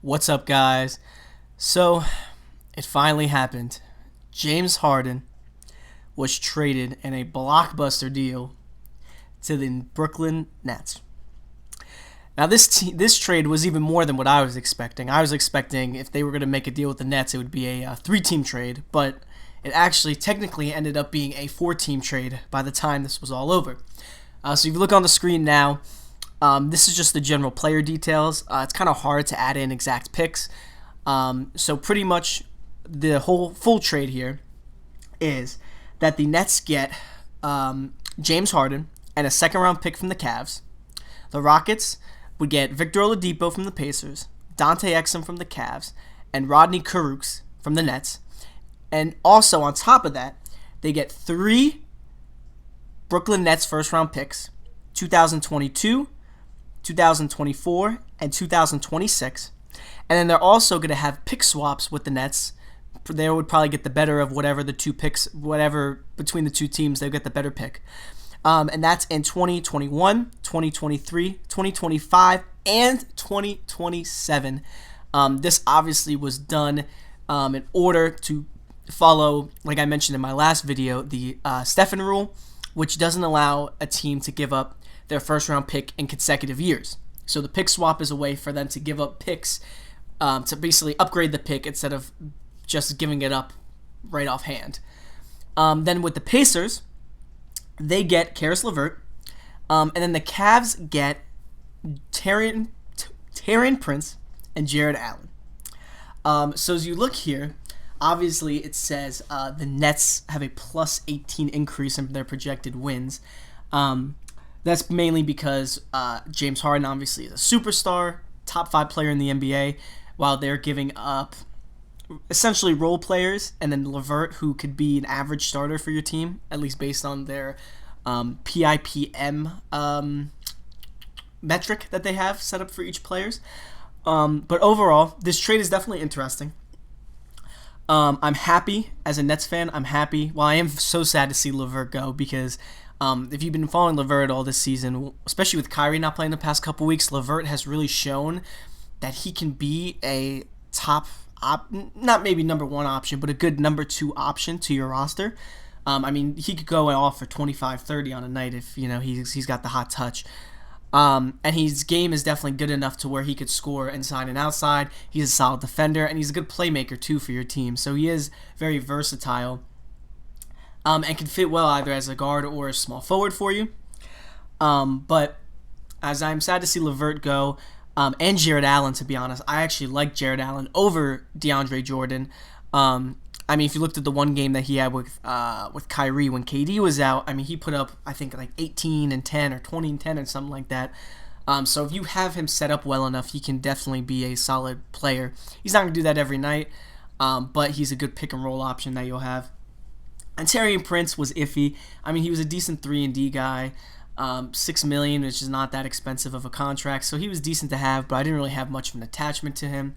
What's up, guys? So, it finally happened. James Harden was traded in a blockbuster deal to the Brooklyn Nets. Now, this trade was even more than what I was expecting. I was expecting if they were going to make a deal with the Nets, it would be a three-team trade, but it actually technically ended up being a four-team trade by the time this was all over. So if you look on the screen now, this is just the general player details. It's kind of hard to add in exact picks. So pretty much the whole full trade here is that the Nets get James Harden and a second-round pick from the Cavs. The Rockets would get Victor Oladipo from the Pacers, Dante Exum from the Cavs, and Rodney Kurucs from the Nets. And also on top of that, they get three Brooklyn Nets first-round picks, 2022, 2024, and 2026. And then they're also going to have pick swaps with the Nets. They would probably get the better of whatever the two picks, whatever between the two teams, they'll get the better pick. And that's in 2021, 2023, 2025, and 2027. This obviously was done in order to follow, like I mentioned in my last video, the Stephen rule, which doesn't allow a team to give up their first-round pick in consecutive years. So the pick swap is a way for them to give up picks to basically upgrade the pick instead of just giving it up right offhand. Then with the Pacers, they get Karis LeVert, and then the Cavs get Taurean Prince and Jared Allen. So as you look here, obviously it says the Nets have a plus 18 increase in their projected wins. That's mainly because James Harden obviously is a superstar, top 5 player in the NBA, while they're giving up essentially role players, and then LeVert, who could be an average starter for your team, at least based on their PIPM metric that they have set up for each players. But overall, this trade is definitely interesting. I'm happy as a Nets fan. I'm happy. Well, I am so sad to see LeVert go because if you've been following LeVert all this season, especially with Kyrie not playing the past couple weeks, LeVert has really shown that he can be a top not maybe number one option, but a good number 2 option to your roster. I mean, he could go off for 25, 30 on a night if he's got the hot touch. And his game is definitely good enough to where he could score inside and outside. He's a solid defender, and he's a good playmaker too for your team. So he is very versatile, and can fit well either as a guard or a small forward for you. But as I'm sad to see LeVert go, and Jared Allen, to be honest. I actually like Jared Allen over DeAndre Jordan. I mean, if you looked at the one game that he had with Kyrie when KD was out, I mean, he put up, I think, like 18 and 10 or 20 and 10 or something like that. So if you have him set up well enough, he can definitely be a solid player. He's not going to do that every night, but he's a good pick-and-roll option that you'll have. And Taurean Prince was iffy. I mean, he was a decent 3-and-D guy. $6 million, which is not that expensive of a contract, so he was decent to have, but I didn't really have much of an attachment to him.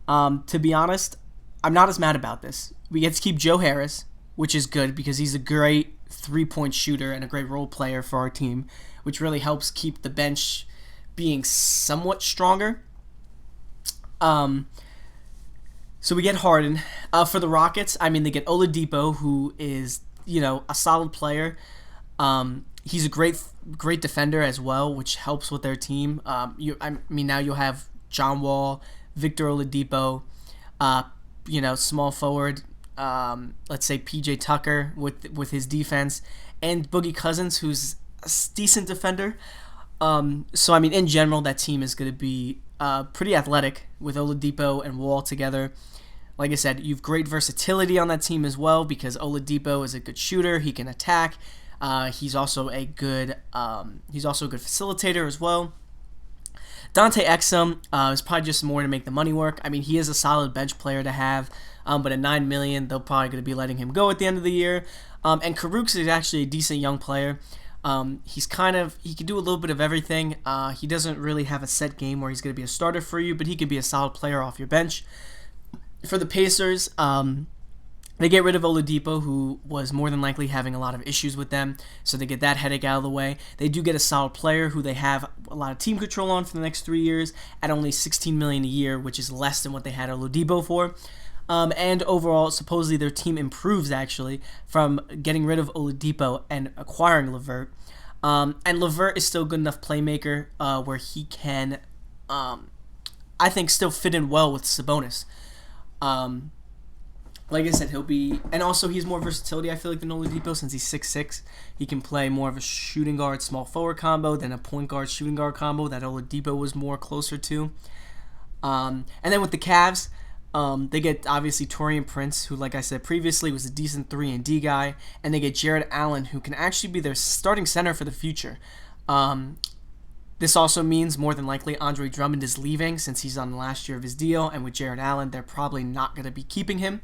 To be honest, I'm not as mad about this. We get to keep Joe Harris, which is good because he's a great 3-point shooter and a great role player for our team, which really helps keep the bench being somewhat stronger. So we get Harden. For the Rockets, I mean, they get Oladipo, who is, a solid player. He's a great defender as well, which helps with their team. Now you'll have John Wall, Victor Oladipo, small forward, let's say PJ Tucker with his defense, and Boogie Cousins, who's a decent defender. So I mean, in general, that team is going to be pretty athletic with Oladipo and Wall together. Like I said, you've great versatility on that team as well because Oladipo is a good shooter. He can attack. He's also a good facilitator as well. Dante Exum is probably just more to make the money work. I mean, he is a solid bench player to have, but at $9 million, they're probably going to be letting him go at the end of the year. And Kurucs is actually a decent young player. He can do a little bit of everything. He doesn't really have a set game where he's going to be a starter for you, but he could be a solid player off your bench. For the Pacers, They get rid of Oladipo, who was more than likely having a lot of issues with them, so they get that headache out of the way. They do get a solid player who they have a lot of team control on for the next 3 years at only $16 million a year, which is less than what they had Oladipo for. And overall, supposedly their team improves actually from getting rid of Oladipo and acquiring LeVert. And LeVert is still a good enough playmaker where he can, I think, still fit in well with Sabonis. Like I said, he'll be, and also he's more versatility, I feel like, than Oladipo since he's 6'6". He can play more of a shooting guard, small forward combo than a point guard, shooting guard combo that Oladipo was more closer to. And then with the Cavs, they get, obviously, Taurean Prince, who, like I said previously, was a decent 3-and-D guy, and they get Jared Allen, who can actually be their starting center for the future. This also means, more than likely, Andre Drummond is leaving since he's on the last year of his deal, and with Jared Allen, they're probably not going to be keeping him.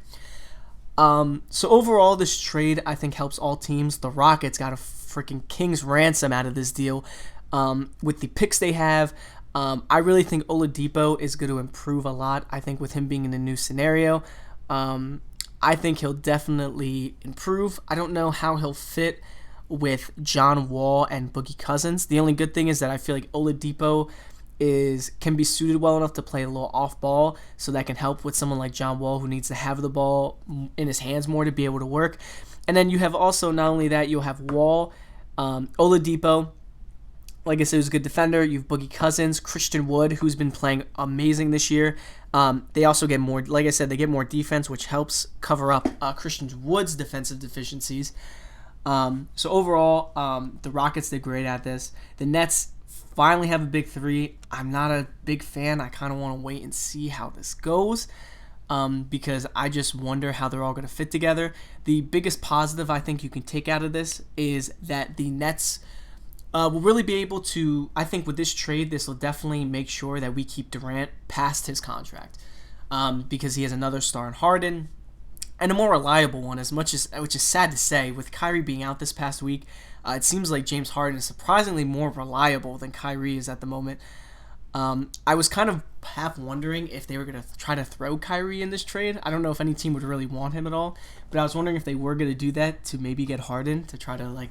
So overall, this trade, I think, helps all teams. The Rockets got a freaking king's ransom out of this deal. With the picks they have, I really think Oladipo is going to improve a lot. I think with him being in a new scenario, I think he'll definitely improve. I don't know how he'll fit with John Wall and Boogie Cousins. The only good thing is that I feel like Oladipo can be suited well enough to play a little off ball, so that can help with someone like John Wall, who needs to have the ball in his hands more to be able to work. And then you have also, not only that, you'll have Wall, Oladipo, like I said, who's a good defender. You have Boogie Cousins, Christian Wood, who's been playing amazing this year. They also get more, like I said, they get more defense, which helps cover up Christian Wood's defensive deficiencies. So overall, the Rockets did great at this. The Nets finally have a big three. I'm not a big fan. I kind of want to wait and see how this goes, because I just wonder how they're all going to fit together. The biggest positive I think you can take out of this is that the Nets will really be able to, I think with this trade, this will definitely make sure that we keep Durant past his contract, because he has another star in Harden, and a more reliable one, which is sad to say, with Kyrie being out this past week. It seems like James Harden is surprisingly more reliable than Kyrie is at the moment. I was kind of half wondering if they were going to try to throw Kyrie in this trade. I don't know if any team would really want him at all, but I was wondering if they were going to do that to maybe get Harden to try to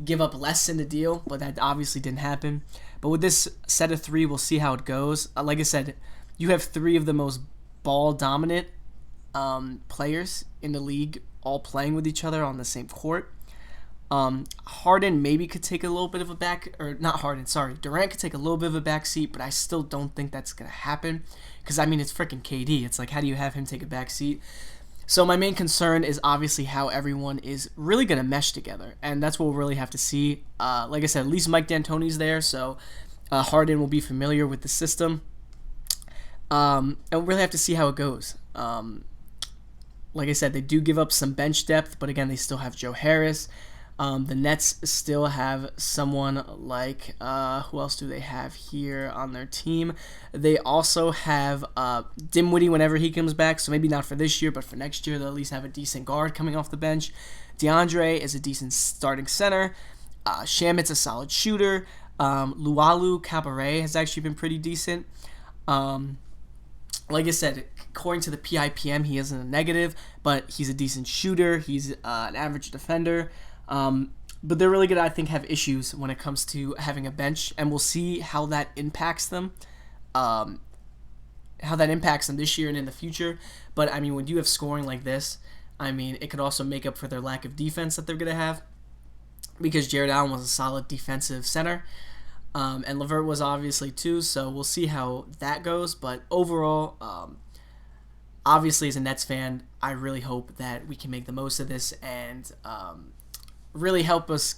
give up less in the deal, but that obviously didn't happen. But with this set of three, we'll see how it goes. Like I said, you have three of the most ball-dominant players in the league all playing with each other on the same court. Harden maybe could take a little bit of a Durant could take a little bit of a back seat, but I still don't think that's going to happen, because, it's freaking KD. It's like, how do you have him take a back seat? So my main concern is obviously how everyone is really going to mesh together, and that's what we'll really have to see. Like I said, at least Mike D'Antoni's there, so Harden will be familiar with the system, and we'll really have to see how it goes. Like I said, they do give up some bench depth, but again, they still have Joe Harris. The Nets still have someone like, who else do they have here on their team? They also have Dinwiddie whenever he comes back, so maybe not for this year, but for next year they'll at least have a decent guard coming off the bench. DeAndre is a decent starting center. Shamit's a solid shooter. Lualu Cabaret has actually been pretty decent. Like I said, according to the PIPM, he isn't a negative, but he's a decent shooter. He's an average defender. But they're really going to, I think, have issues when it comes to having a bench, and we'll see how that impacts them. This year and in the future. But, when you have scoring like this, it could also make up for their lack of defense that they're going to have, because Jared Allen was a solid defensive center. And LeVert was obviously too, so we'll see how that goes. But overall, obviously as a Nets fan, I really hope that we can make the most of this and really help us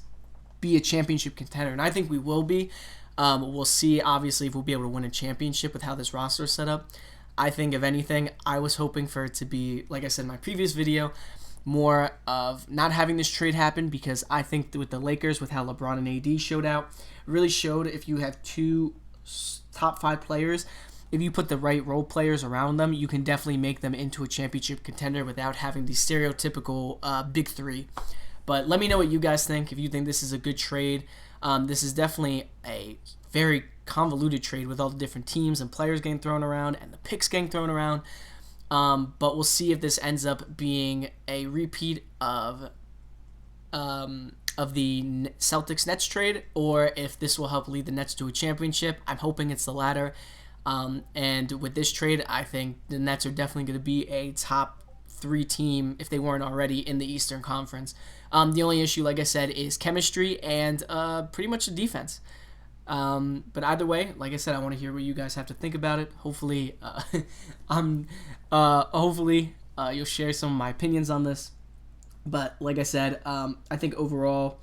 be a championship contender. And I think we will be. We'll see, obviously, if we'll be able to win a championship with how this roster is set up. I think, if anything, I was hoping for it to be, like I said in my previous video, more of not having this trade happen, because I think with the Lakers, with how LeBron and AD showed out, really showed if you have two top 5 players, if you put the right role players around them, you can definitely make them into a championship contender without having the stereotypical big three. But let me know what you guys think, if you think this is a good trade. This is definitely a very convoluted trade with all the different teams and players getting thrown around and the picks getting thrown around. But we'll see if this ends up being a repeat of the Celtics Nets trade, or if this will help lead the Nets to a championship. I'm hoping it's the latter. And with this trade, I think the Nets are definitely going to be a top 3 team, if they weren't already, in the Eastern Conference. The only issue, like I said, is chemistry and pretty much the defense. But either way, like I said, I want to hear what you guys have to think about it. Hopefully, you'll share some of my opinions on this. But like I said, I think overall,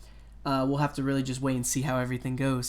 we'll have to really just wait and see how everything goes.